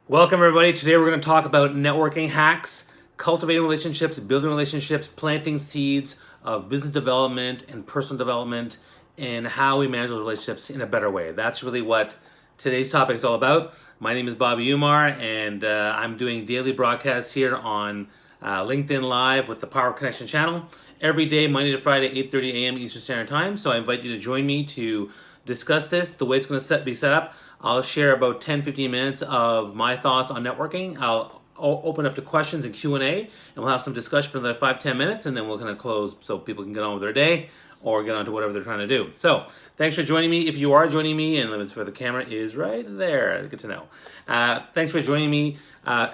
Welcome, everybody. Today we're going to talk about networking hacks, cultivating relationships, building relationships, planting seeds of business development and personal development, and how we manage those relationships in a better way. That's really what today's topic is all about. My name is Bobby Umar, and I'm doing daily broadcasts here on LinkedIn Live with the Power Connection channel every day, Monday to Friday, 8:30 a.m. Eastern Standard Time. So I invite you to join me to discuss this. The way it's going to be set up, I'll share about 10-15 minutes of my thoughts on networking. I'll open up to questions and Q&A, and we'll have some discussion for the 5-10 minutes, and then we're going to close so people can get on with their day or get on to whatever they're trying to do. So thanks for joining me. If you are joining me, and limits for the camera is right there. Good to know. Thanks for joining me.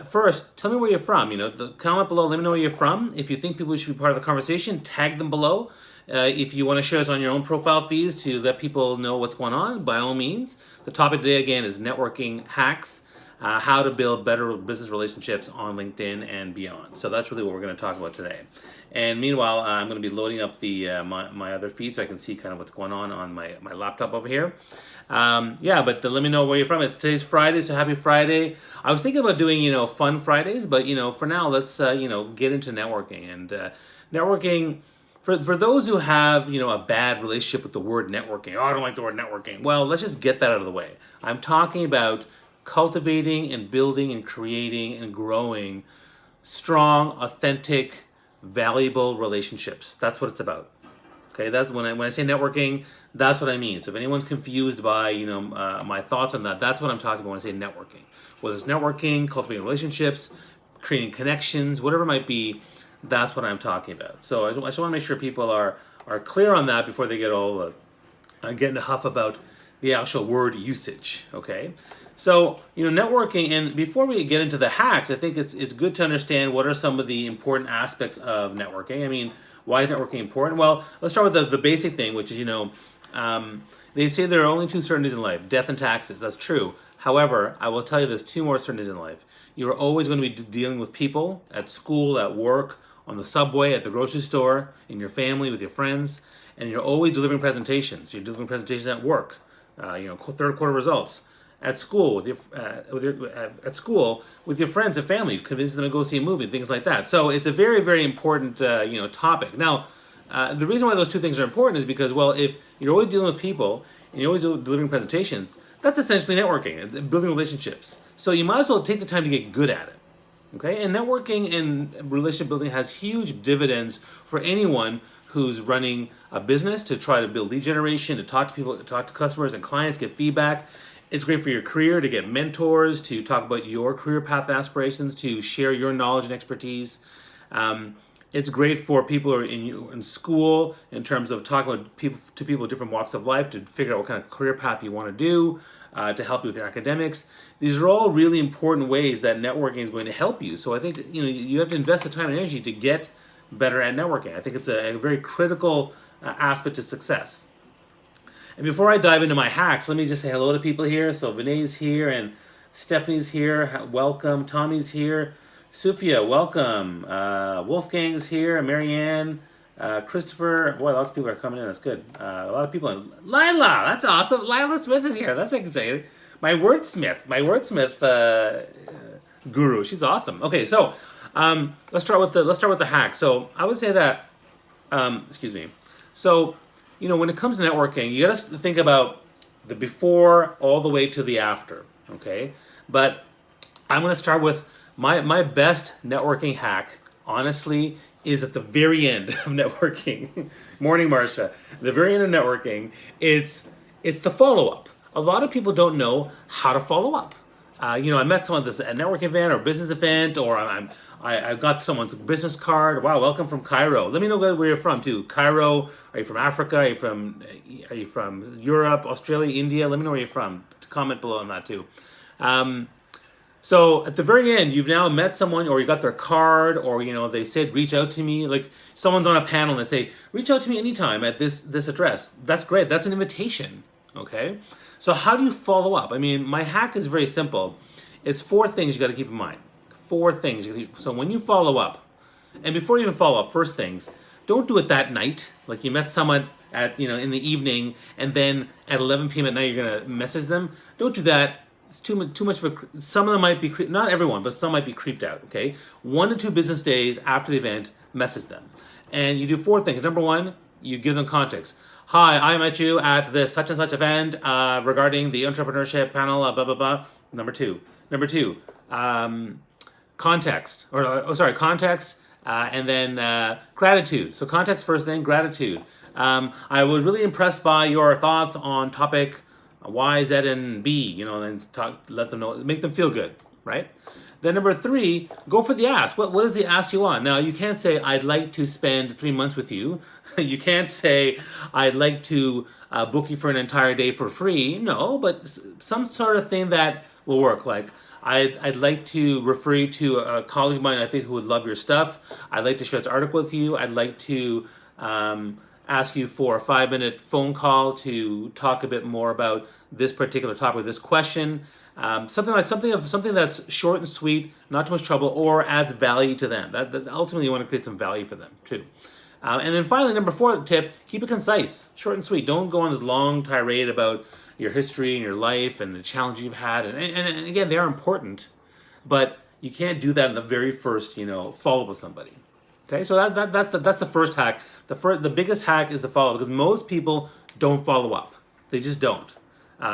First, tell me where you're from. Comment below. Let me know where you're from. If you think people should be part of the conversation, tag them below. If you want to share this on your own profile feeds to let people know what's going on, by all means. The topic today, again, is networking hacks, how to build better business relationships on LinkedIn and beyond. So that's really what we're going to talk about today. And meanwhile, I'm going to be loading up the my other feed so I can see kind of what's going on my laptop over here. But let me know where you're from. Today's Friday, so happy Friday. I was thinking about doing, fun Fridays, but, for now, let's, get into networking. And networking... For those who have, a bad relationship with the word networking, I don't like the word networking. Well, let's just get that out of the way. I'm talking about cultivating and building and creating and growing strong, authentic, valuable relationships. That's what it's about. Okay, that's when I say networking, that's what I mean. So if anyone's confused by, my thoughts on that, that's what I'm talking about when I say networking. Whether it's networking, cultivating relationships, creating connections, whatever it might be, that's what I'm talking about. So I just want to make sure people are clear on that before they get all get in a huff about the actual word usage. Okay, so networking, and before we get into the hacks, I think it's good to understand what are some of the important aspects of networking. I mean, why is networking important? Well, let's start with the basic thing, which is they say there are only two certainties in life: death and taxes. That's true. However, I will tell you there's two more certainties in life. You're always going to be dealing with people at school, at work, on the subway, at the grocery store, in your family, with your friends, and you're always delivering presentations. You're delivering presentations at work, third quarter results, at school with your friends and family, convincing them to go see a movie, things like that. So it's a very, very important topic. Now, the reason why those two things are important is because, well, if you're always dealing with people and you're always delivering presentations, that's essentially networking. It's building relationships. So you might as well take the time to get good at it. Okay, and networking and relationship building has huge dividends for anyone who's running a business, to try to build lead generation, to talk to people, to talk to customers and clients, get feedback. It's great for your career, to get mentors, to talk about your career path aspirations, to share your knowledge and expertise. It's great for people who are in school, in terms of talking about people with different walks of life, to figure out what kind of career path you want to do, to help you with your academics. These are all really important ways that networking is going to help you. So I think you have to invest the time and energy to get better at networking. I think it's a very critical aspect to success. And before I dive into my hacks, let me just say hello to people here. So Vinay's here, and Stephanie's here. Welcome. Tommy's here. Sufia, welcome. Wolfgang's here. Marianne. Christopher, boy, lots of people are coming in. That's good. A lot of people. Lila, that's awesome. Lila Smith is here. That's exciting. My wordsmith guru. She's awesome. Okay, so let's start with the hack. So I would say that, excuse me. So when it comes to networking, you got to think about the before all the way to the after. Okay, but I'm going to start with my best networking hack. Honestly, is at the very end of networking. Morning, Marcia. The very end of networking, it's the follow-up. A lot of people don't know how to follow up. I met someone at a network event or business event, or I got someone's business card. Wow, welcome from Cairo. Let me know where you're from too. Cairo. Are you from Africa? Are you from Europe, Australia, India? Let me know where you're from. Comment below on that too. So at the very end, you've now met someone, or you got their card, or they said reach out to me. Like someone's on a panel and they say reach out to me anytime at this address. That's great. That's an invitation. Okay. So how do you follow up? I mean, my hack is very simple. It's 4 things you got to keep in mind. 4 things. So when you follow up, and before you even follow up, first things, don't do it that night. Like you met someone at in the evening, and then at 11 p.m. at night you're gonna message them. Don't do that it's too much of a. Some of them might be not everyone, but some might be creeped out. Okay, 1 to 2 business days after the event, message them, and you do 4 things. Number 1, you give them context. Hi, I met you at this such and such event regarding the entrepreneurship panel. Blah blah blah. Number two, context, context, and then gratitude. So context first, then gratitude. I was really impressed by your thoughts on topic Y, Z, and B. You know, and then let them know, make them feel good, right? Then number 3, go for the ask. What is the ask you want? Now, you can't say, I'd like to spend 3 months with you. You can't say, I'd like to book you for an entire day for free. No, but some sort of thing that will work. Like, I'd like to refer you to a colleague of mine I think who would love your stuff. I'd like to share this article with you. I'd like to ask you for a 5-minute phone call to talk a bit more about this particular topic, this question. Something that's short and sweet, not too much trouble, or adds value to them. That ultimately you want to create some value for them too. And then finally, number 4 tip: keep it concise, short and sweet. Don't go on this long tirade about your history and your life and the challenges you've had. And again, they are important, but you can't do that in the very first follow up with somebody. Okay, so that's the first hack. The biggest hack is the follow up, because most people don't follow up. They just don't.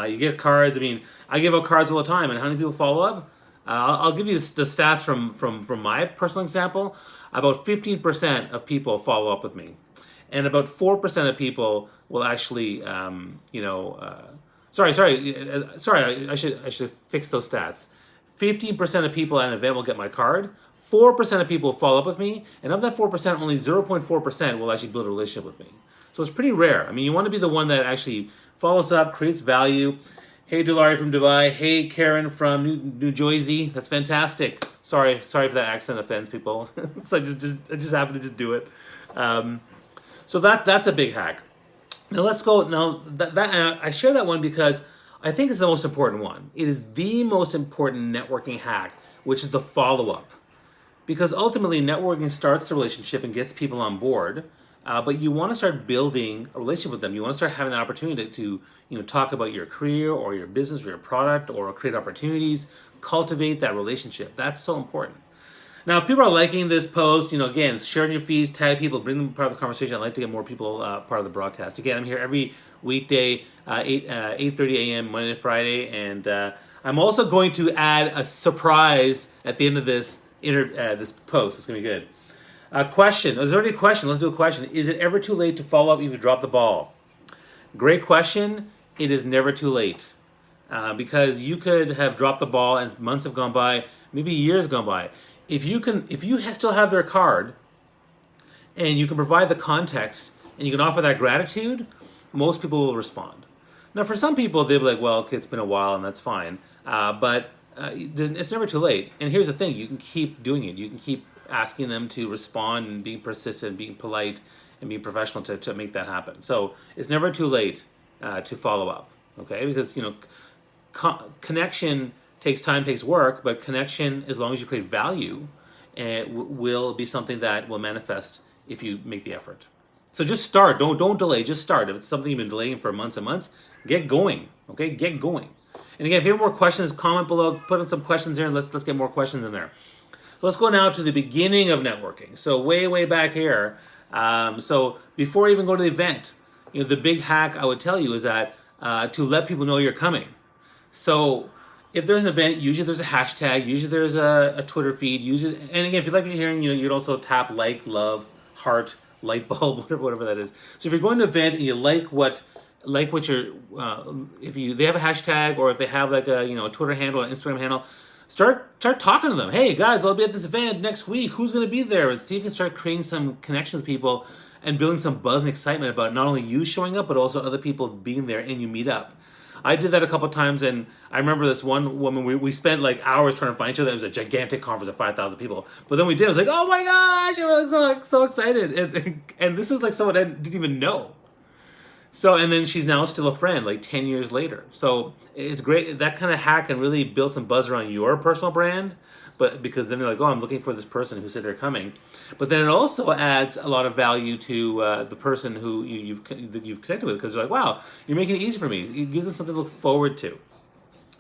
You get cards. I mean, I give out cards all the time, and how many people follow up? I'll give you the stats from my personal example. About 15% of people follow up with me, and about 4% of people will actually, sorry. I should fix those stats. 15% of people at an event will get my card. 4% of people follow up with me, and of that 4%, only 0.4% will actually build a relationship with me. So it's pretty rare. I mean, you want to be the one that actually follows up, creates value. Hey, Dulari from Dubai. Hey, Karen from New Jersey. That's fantastic. Sorry for that accent offends people. So I just happened to just do it. So that's a big hack. Now let's go. Now that I share that one because I think it's the most important one. It is the most important networking hack, which is the follow-up. Because ultimately, networking starts the relationship and gets people on board. But you want to start building a relationship with them. You want to start having the opportunity to talk about your career or your business or your product or create opportunities, cultivate that relationship. That's so important. Now, if people are liking this post, again, sharing your feeds, tag people, bring them part of the conversation. I'd like to get more people part of the broadcast. Again, I'm here every weekday, 8:30 a.m. Monday to Friday, and I'm also going to add a surprise at the end of this this post. It's going to be good. Question. There's already a question. Let's do a question. Is it ever too late to follow up if you drop the ball? Great question. It is never too late. Because you could have dropped the ball and months have gone by, maybe years gone by. If you still have their card and you can provide the context and you can offer that gratitude, most people will respond. Now, for some people, they'll be like, well, okay, it's been a while and that's fine. But it's never too late. And here's the thing. You can keep doing it. You can keep asking them to respond and being persistent, being polite, and being professional to make that happen. So it's never too late to follow up, okay? Because connection takes time, takes work, but connection, as long as you create value, will be something that will manifest if you make the effort. So just start. Don't delay. Just start. If it's something you've been delaying for months and months, get going. Okay, get going. And again, if you have more questions, comment below. Put in some questions there, and let's get more questions in there. So let's go now to the beginning of networking. So way back here. So before you even go to the event, the big hack I would tell you is that to let people know you're coming. So if there's an event, usually there's a hashtag, usually there's a Twitter feed, usually, and again, if you like what you're hearing, you'd also tap like, love, heart, light bulb, whatever that is. So if you're going to an event and you like what you're, they have a hashtag, or if they have like a Twitter handle, an Instagram handle, start talking to them. Hey guys, I'll be at this event next week. Who's going to be there? And see if you can start creating some connection with people and building some buzz and excitement about not only you showing up, but also other people being there and you meet up. I did that a couple of times, and I remember this one woman, we spent like hours trying to find each other. It was a gigantic conference of 5,000 people. But then we did. I was like, oh my gosh, I was so excited. And this was like someone I didn't even know. So, and then she's now still a friend, like 10 years later. So it's great. That kind of hack can really build some buzz around your personal brand. But because then they're like, oh, I'm looking for this person who said they're coming. But then it also adds a lot of value to the person who you've connected with, because they're like, wow, you're making it easy for me. It gives them something to look forward to.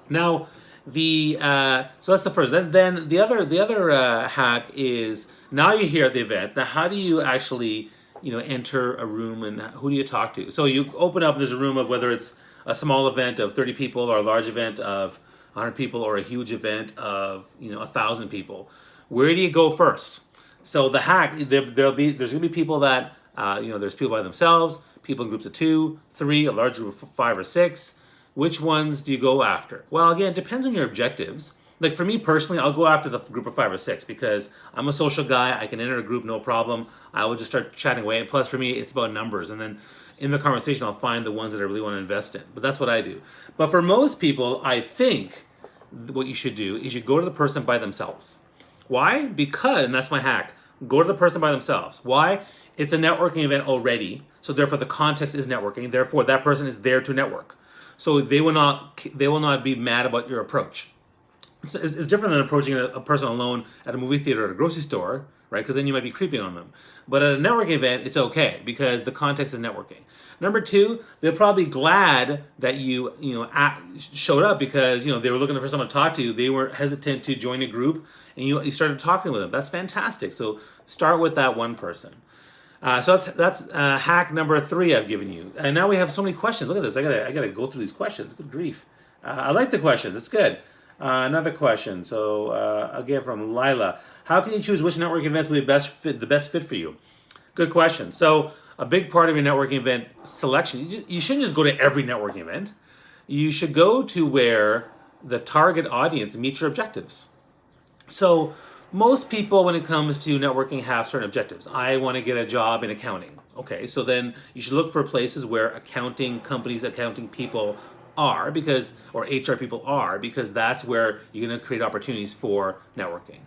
Now, So that's the first. Then the other hack is, now you're here at the event. Now, how do you actually enter a room, and who do you talk to? So you open up. There's a room of, whether it's a small event of 30 people or a large event of 100 people or a huge event of 1,000 people. Where do you go first? So the hack, there's going to be people that there's people by themselves, people in groups of 2, 3, a large group of 5 or 6. Which ones do you go after? Well, again, it depends on your objectives. Like for me personally, I'll go after the group of 5 or 6 because I'm a social guy. I can enter a group no problem. I will just start chatting away. And plus, for me, it's about numbers. And then in the conversation, I'll find the ones that I really want to invest in. But that's what I do. But for most people, I think what you should do is you go to the person by themselves. Why? Because, and that's my hack, go to the person by themselves. Why? It's a networking event already. So therefore, the context is networking. Therefore, that person is there to network. So they will not be mad about your approach. It's different than approaching a person alone at a movie theater or at a grocery store, right? Because then you might be creeping on them. But at a networking event, it's okay because the context is networking. Number 2, they'll probably be glad that you showed up because they were looking for someone to talk to. They were hesitant to join a group, and you started talking with them. That's fantastic. So start with that one person. So that's hack number 3 I've given you. And now we have so many questions. Look at this. I gotta go through these questions. Good grief. I like the questions. It's good. Another question. So again from Lila. How can you choose which networking events will be the best fit for you? Good question. So a big part of your networking event selection, you shouldn't just go to every networking event. You should go to where the target audience meets your objectives. So most people, when it comes to networking, have certain objectives. I want to get a job in accounting. Okay, so then you should look for places where accounting companies, accounting people are, or HR people are, because that's where you're going to create opportunities for networking.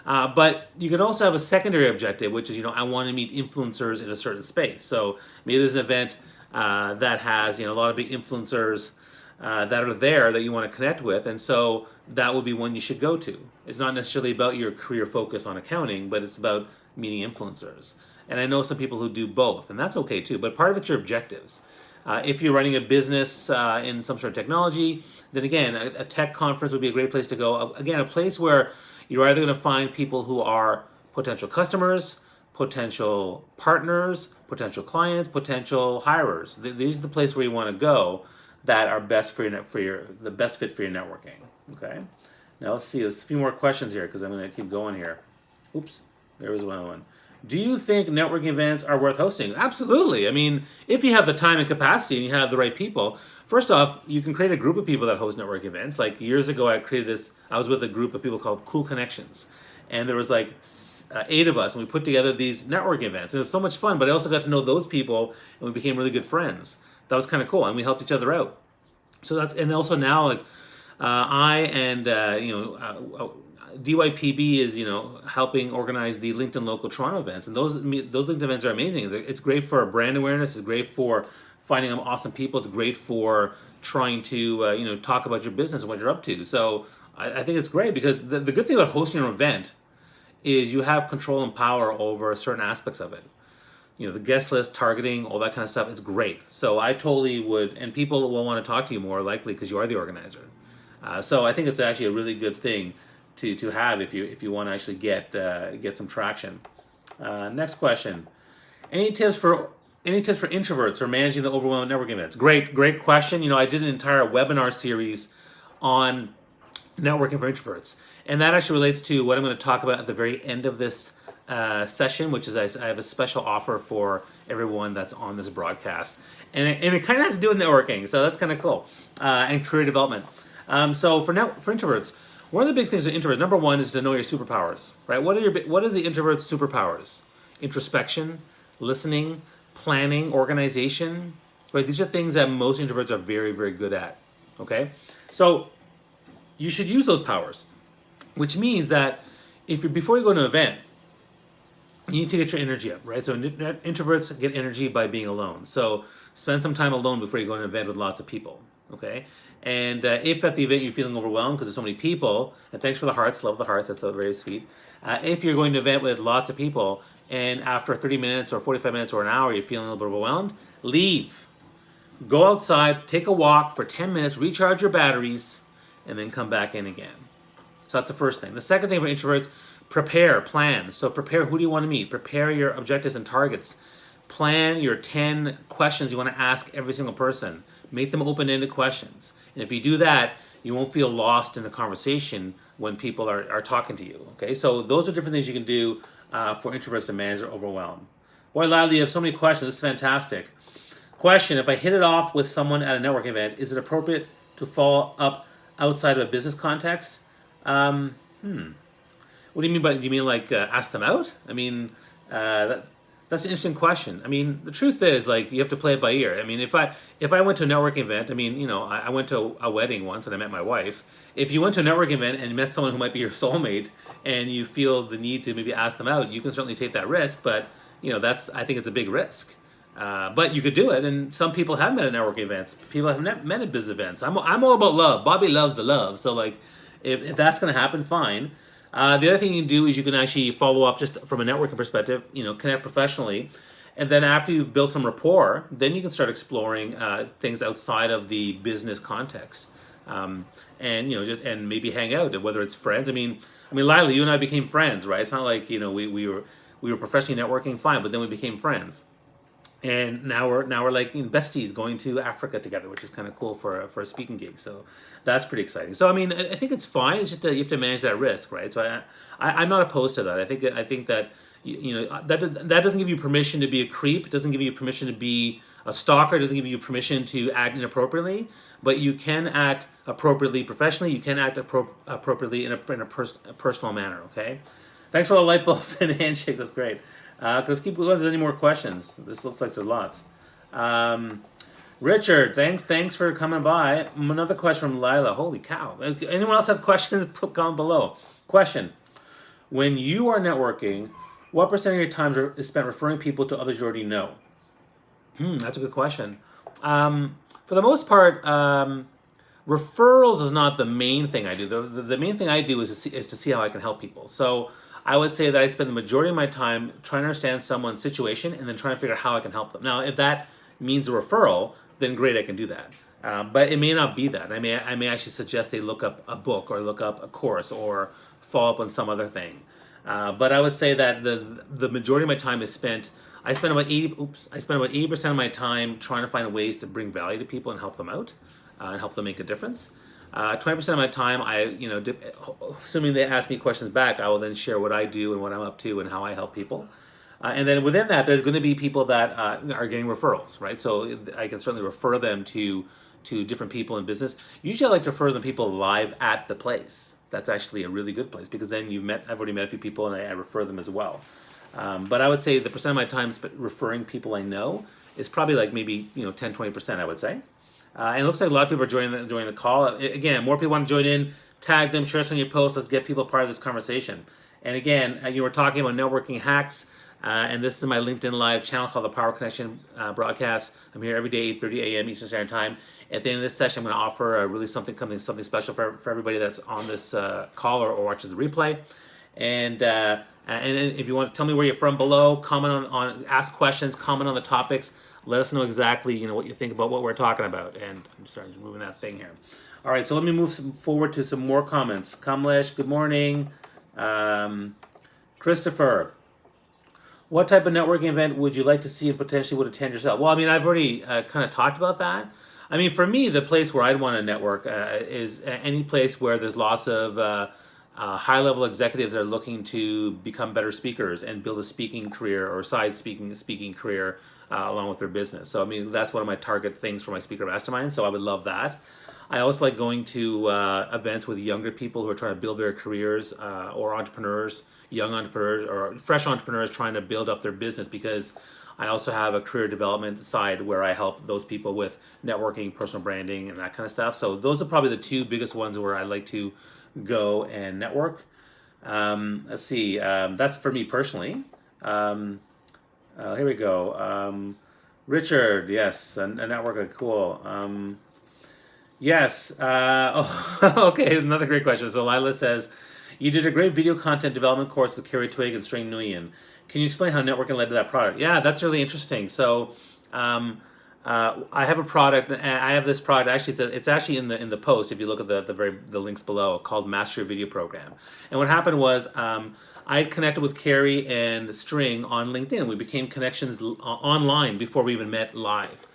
But you can also have a secondary objective, which is, I want to meet influencers in a certain space. So maybe there's an event that has, a lot of big influencers that are there that you want to connect with, and so that would be one you should go to. It's not necessarily about your career focus on accounting, but it's about meeting influencers. And I know some people who do both, and that's okay too, but part of it's your objectives. If you're running a business in some sort of technology, then again, a tech conference would be a great place to go. Again, a place where you're either going to find people who are potential customers, potential partners, potential clients, potential hirers. These are the places where you want to go that are best for the best fit for your networking. Okay. Now let's see. There's a few more questions here because I'm going to keep going here. Oops, there was one. Do you think networking events are worth hosting? Absolutely. I mean, if you have the time and capacity and you have the right people. First off, you can create a group of people that host networking events. Like years ago, I was with a group of people called Cool Connections. And there was like 8 of us, and we put together these networking events. It was so much fun, but I also got to know those people, and we became really good friends. That was kind of cool, and we helped each other out. So and also now, like, I and DYPB is helping organize the LinkedIn Local Toronto events, and those LinkedIn events are amazing. It's great for brand awareness. It's great for finding awesome people. It's great for trying to talk about your business and what you're up to. So I think it's great because the good thing about hosting an event is you have control and power over certain aspects of it. The guest list, targeting, all that kind of stuff. It's great. So I totally would, and people will want to talk to you more likely because you are the organizer. So I think it's actually a really good thing to have if you want to actually get some traction. Next question: Any tips for introverts for managing the overwhelming networking events? Great question. I did an entire webinar series on networking for introverts, and that actually relates to what I'm going to talk about at the very end of this session, which is I have a special offer for everyone that's on this broadcast, and it kind of has to do with networking, so that's kind of cool, and career development. So for introverts, one of the big things with introverts, number one, is to know your superpowers, right? What are the introverts' superpowers? Introspection, listening, planning, organization, right? These are things that most introverts are very, very good at. Okay, so you should use those powers, which means that before you go to an event, you need to get your energy up, right? So introverts get energy by being alone. So spend some time alone before you go to an event with lots of people, okay? And if at the event you're feeling overwhelmed because there's so many people, and thanks for the hearts, love the hearts, that's so very sweet. If you're going to an event with lots of people, and after 30 minutes or 45 minutes or an hour, you're feeling a little bit overwhelmed, leave. Go outside, take a walk for 10 minutes, recharge your batteries, and then come back in again. So that's the first thing. The second thing for introverts, prepare, plan. So prepare, who do you want to meet? Prepare your objectives and targets. Plan your 10 questions you want to ask every single person. Make them open-ended questions. And if you do that, you won't feel lost in the conversation when people are talking to you. Okay, so those are different things you can do for introverts to manage their overwhelm. Boy, Lyle, you have so many questions. This is fantastic. Question, if I hit it off with someone at a networking event, is it appropriate to follow up outside of a business context? What do you mean by, do you mean like ask them out? I mean, that's an interesting question. I mean, the truth is, like, you have to play it by ear. I mean, if I went to a networking event, I mean, you know, I went to a wedding once and I met my wife. If you went to a networking event and you met someone who might be your soulmate and you feel the need to maybe ask them out, you can certainly take that risk, but, you know, I think it's a big risk. But you could do it, and some people have met at networking events. People have met at business events. I'm all about love. Bobby loves the love. So, like, if that's going to happen, fine. The other thing you can do is you can actually follow up just from a networking perspective, you know, connect professionally. And then after you've built some rapport, then you can start exploring things outside of the business context. And, you know, and maybe hang out, whether it's friends. I mean, Lila, you and I became friends, right? It's not like, you know, we were professionally networking, fine, but then we became friends. And now we're like, you know, besties going to Africa together, which is kind of cool for a speaking gig. So that's pretty exciting. So I mean, I think it's fine. It's just you have to manage that risk, right? So I'm not opposed to that. I think that you know that doesn't give you permission to be a creep. It doesn't give you permission to be a stalker. It doesn't give you permission to act inappropriately. But you can act appropriately professionally. You can act appropriately in a personal manner. Okay. Thanks for all the light bulbs and handshakes. That's great. Let's keep going. If there's any more questions, this looks like there's lots. Richard, thanks for coming by. Another question from Lila. Holy cow! Anyone else have questions? Put comment below. Question: when you are networking, what percent of your time is spent referring people to others you already know? That's a good question. For the most part, referrals is not the main thing I do. The main thing I do is to see how I can help people. So I would say that I spend the majority of my time trying to understand someone's situation and then trying to figure out how I can help them. Now, if that means a referral, then great, I can do that. But it may not be that. I may actually suggest they look up a book or look up a course or follow up on some other thing. But I would say that the majority of my time is spent. I spend about 80% of my time trying to find ways to bring value to people and help them out and help them make a difference. 20% of my time, assuming they ask me questions back, I will then share what I do and what I'm up to and how I help people. And then within that, there's going to be people that are getting referrals, right? So I can certainly refer them to different people in business. Usually I like to refer them to people live at the place. That's actually a really good place because then I've already met a few people and I refer them as well. But I would say the percent of my time spent referring people I know is probably like maybe 10-20%, I would say. And it looks like a lot of people are joining the call. Again, more people want to join in, tag them, share some of your posts. Let's get people part of this conversation. And again, you were talking about networking hacks, and this is my LinkedIn Live channel called the Power Connection broadcast. I'm here every day, 8:30 a.m. Eastern Standard Time. At the end of this session, I'm going to offer really something special for everybody that's on this call or watches the replay. And if you want to tell me where you're from below, comment on ask questions, comment on the topics. Let us know exactly, what you think about what we're talking about. And I'm sorry, just moving that thing here. All right, so let me move forward to some more comments. Kamlesh, good morning. Christopher, what type of networking event would you like to see and potentially would attend yourself? Well, I've already kind of talked about that. For me, the place where I'd want to network is any place where there's lots of high-level executives that are looking to become better speakers and build a speaking career or side speaking career along with their business. So that's one of my target things for my speaker mastermind. So I would love that. I also like going to events with younger people who are trying to build their careers or entrepreneurs, young entrepreneurs or fresh entrepreneurs trying to build up their business, because I also have a career development side where I help those people with networking, personal branding, and that kind of stuff. So those are probably the two biggest ones where I like to go and network. Let's see. That's for me personally. Here we go. Richard, yes, a networker, cool. Yes. Okay, another great question. So Lila says, you did a great video content development course with Carrie Twig and Strain Nguyen. Can you explain how networking led to that product? Yeah, that's really interesting. So I have a product. I have this product. Actually, it's actually in the post. If you look at the links below, called Master Your Video Program. And what happened was, I connected with Carrie and String on LinkedIn. We became connections online before we even met live.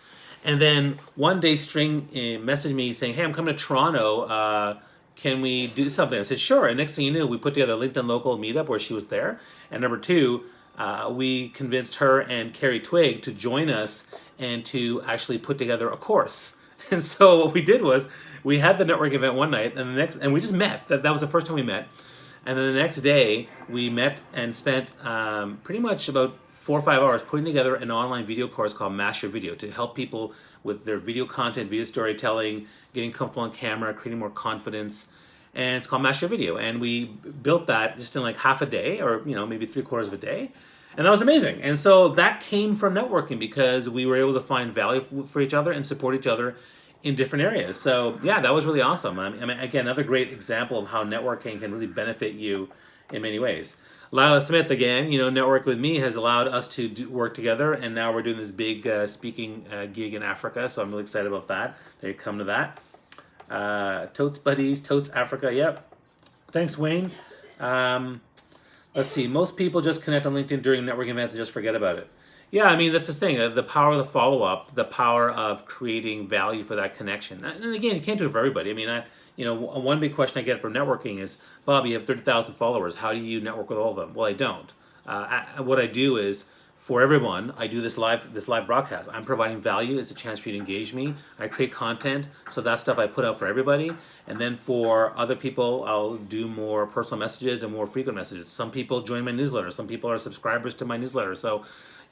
And then one day, String messaged me saying, "Hey, I'm coming to Toronto. Can we do something?" I said, "Sure." And next thing you knew, we put together a LinkedIn local meetup where she was there. And number two, we convinced her and Carrie Twig to join us and to actually put together a course. And so what we did was we had the network event one night, and we just met. That was the first time we met. And then the next day we met and spent pretty much about 4 or 5 hours putting together an online video course called Master Video to help people with their video content, video storytelling, getting comfortable on camera, creating more confidence. And it's called Master Video. And we built that just in like half a day, or maybe 3/4 of a day. And that was amazing. And so that came from networking, because we were able to find value for each other and support each other in different areas. So yeah, that was really awesome. I mean, again, another great example of how networking can really benefit you in many ways. Lila Smith, again, Network With Me has allowed us to work together, and now we're doing this big speaking gig in Africa, so I'm really excited about that. They come to that. Totes Buddies, Totes Africa, yep. Thanks, Wayne. Let's see, most people just connect on LinkedIn during networking events and just forget about it. Yeah, I mean, that's the thing, the power of the follow-up, the power of creating value for that connection. And again, you can't do it for everybody. I mean, one big question I get from networking is, "Bob, you have 30,000 followers. How do you network with all of them?" Well, I don't. What I do is, for everyone, I do this live broadcast. I'm providing value. It's a chance for you to engage me. I create content, so that stuff I put out for everybody. And then for other people, I'll do more personal messages and more frequent messages. Some people join my newsletter. Some people are subscribers to my newsletter. So,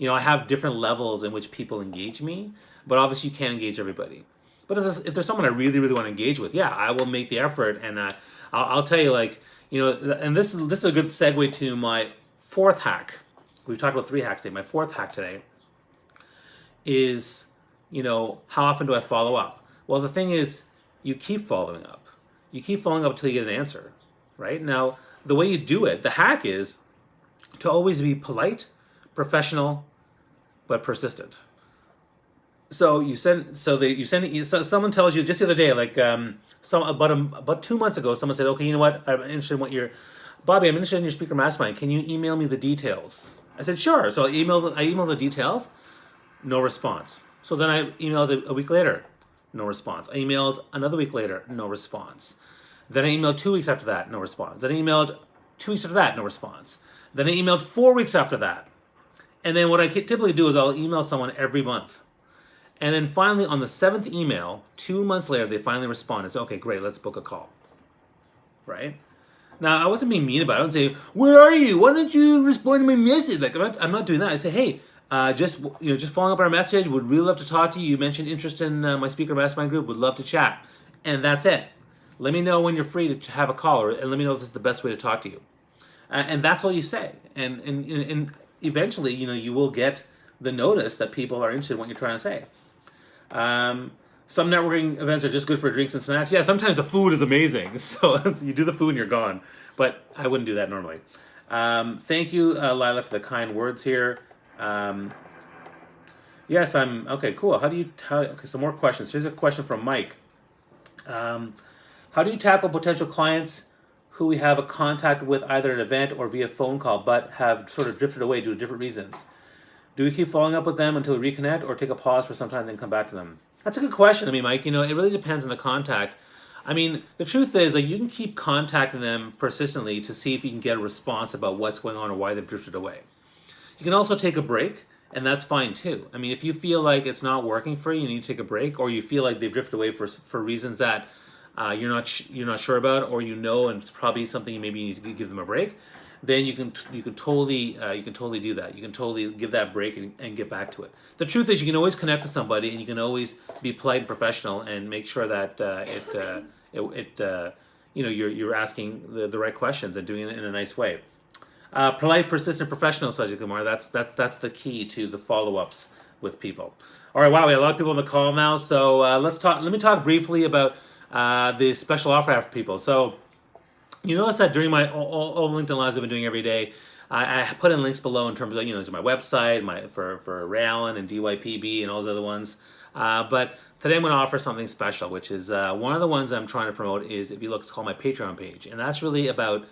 I have different levels in which people engage me, but obviously you can't engage everybody. But if there's someone I really, really want to engage with, yeah, I will make the effort. And I'll tell you, and this is a good segue to my fourth hack. We've talked about 3 hacks today. My fourth hack today is, how often do I follow up? Well, the thing is, you keep following up. You keep following up until you get an answer, right? Now, the way you do it, the hack is to always be polite, professional, but persistent. So someone tells you just the other day, about 2 months ago, someone said, "Okay, you know what? I'm interested in Bobby, I'm interested in your speaker mastermind. Can you email me the details?" I said, "Sure." So I emailed the details, no response. So then I emailed a week later, no response. I emailed another week later, no response. Then I emailed 2 weeks after that, no response. Then I emailed 2 weeks after that, no response. Then I emailed 4 weeks after that. And then what I typically do is I'll email someone every month. And then finally, on the 7th email, 2 months later, they finally respond and say, "Okay, great, let's book a call." Right? Now, I wasn't being mean about it. I don't say, "Where are you? Why don't you respond to my message?" I'm not doing that. I say, "Hey, just following up on our message. Would really love to talk to you. You mentioned interest in my speaker mastermind group. Would love to chat." And that's it. Let me know when you're free to have a call, and let me know if this is the best way to talk to you. And that's all you say. And eventually, you will get the notice that people are interested in what you're trying to say. Some networking events are just good for drinks and snacks. Yeah, sometimes the food is amazing. So you do the food and you're gone. But I wouldn't do that normally. Thank you, Lila, for the kind words here. Yes, okay, cool. Okay, some more questions. Here's a question from Mike. How do you tackle potential clients who we have a contact with either an event or via phone call, but have sort of drifted away due to different reasons? Do we keep following up with them until we reconnect, or take a pause for some time and then come back to them? That's a good question. I mean, Mike, it really depends on the contact. I mean, the truth is, you can keep contacting them persistently to see if you can get a response about what's going on or why they've drifted away. You can also take a break, and that's fine too. I mean, if you feel like it's not working for you, you need to take a break, or you feel like they've drifted away for reasons that you're not sure about, or and it's probably something you maybe need to give them a break, then you can totally do that. You can totally give that break and get back to it. The truth is, you can always connect with somebody, and you can always be polite and professional and make sure that you're asking the right questions and doing it in a nice way. Polite, persistent, professional, Sajid Kumar. That's the key to the follow-ups with people. All right, wow, we have a lot of people on the call now, so let me talk briefly about the special offer after people. So you notice that during all LinkedIn Lives I've been doing every day, I put in links below in terms of, to my website, for Ray Allen and DYPB and all those other ones. But today I'm going to offer something special, which is one of the ones I'm trying to promote is, if you look, it's called my Patreon page. And that's really about,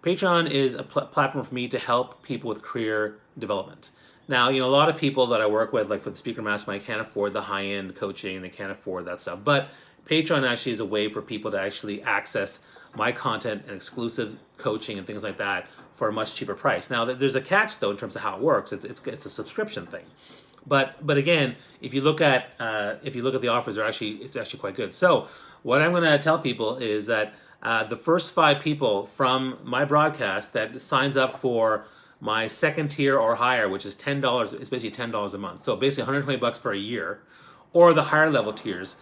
Patreon is a platform for me to help people with career development. Now, a lot of people that I work with, like for the Speaker Mastermind, can't afford the high-end coaching, they can't afford that stuff. But Patreon actually is a way for people to actually access my content and exclusive coaching and things like that for a much cheaper price. Now, there's a catch though in terms of how it works. It's a subscription thing. But again, if you look at the offers, it's actually quite good. So what I'm going to tell people is that the first 5 people from my broadcast that signs up for my second tier or higher, which is $10, it's basically $10 a month. So basically $120 for a year, or the higher level tiers,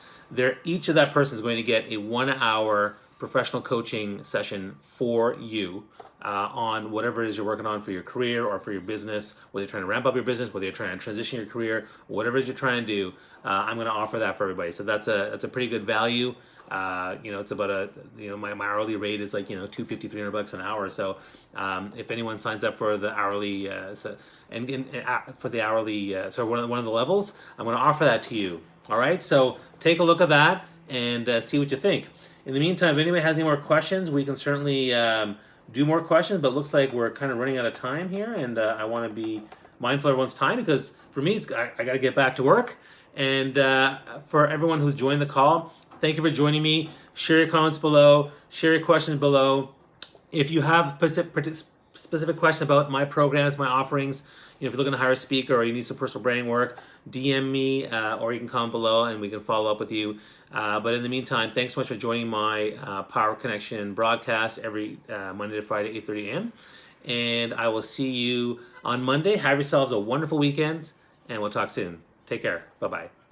each of that person is going to get a 1-hour professional coaching session for you on whatever it is you're working on for your career or for your business, whether you're trying to ramp up your business, whether you're trying to transition your career, whatever it is you're trying to do. I'm going to offer that for everybody. So that's a pretty good value. It's about my hourly rate is like, $250, $300 an hour. So if anyone signs up for the hourly, for the hourly, so one of the levels, I'm going to offer that to you. All right. So take a look at that and see what you think. In the meantime, if anybody has any more questions, we can certainly do more questions, but it looks like we're kind of running out of time here, and I want to be mindful of everyone's time, because for me, I got to get back to work. And for everyone who's joined the call, thank you for joining me. Share your comments below, share your questions below. If you have specific questions about my programs, my offerings, if you're looking to hire a speaker or you need some personal branding work, DM me or you can comment below and we can follow up with you. But in the meantime, thanks so much for joining my Power Connection broadcast every Monday to Friday, 8:30 a.m. And I will see you on Monday. Have yourselves a wonderful weekend, and we'll talk soon. Take care. Bye-bye.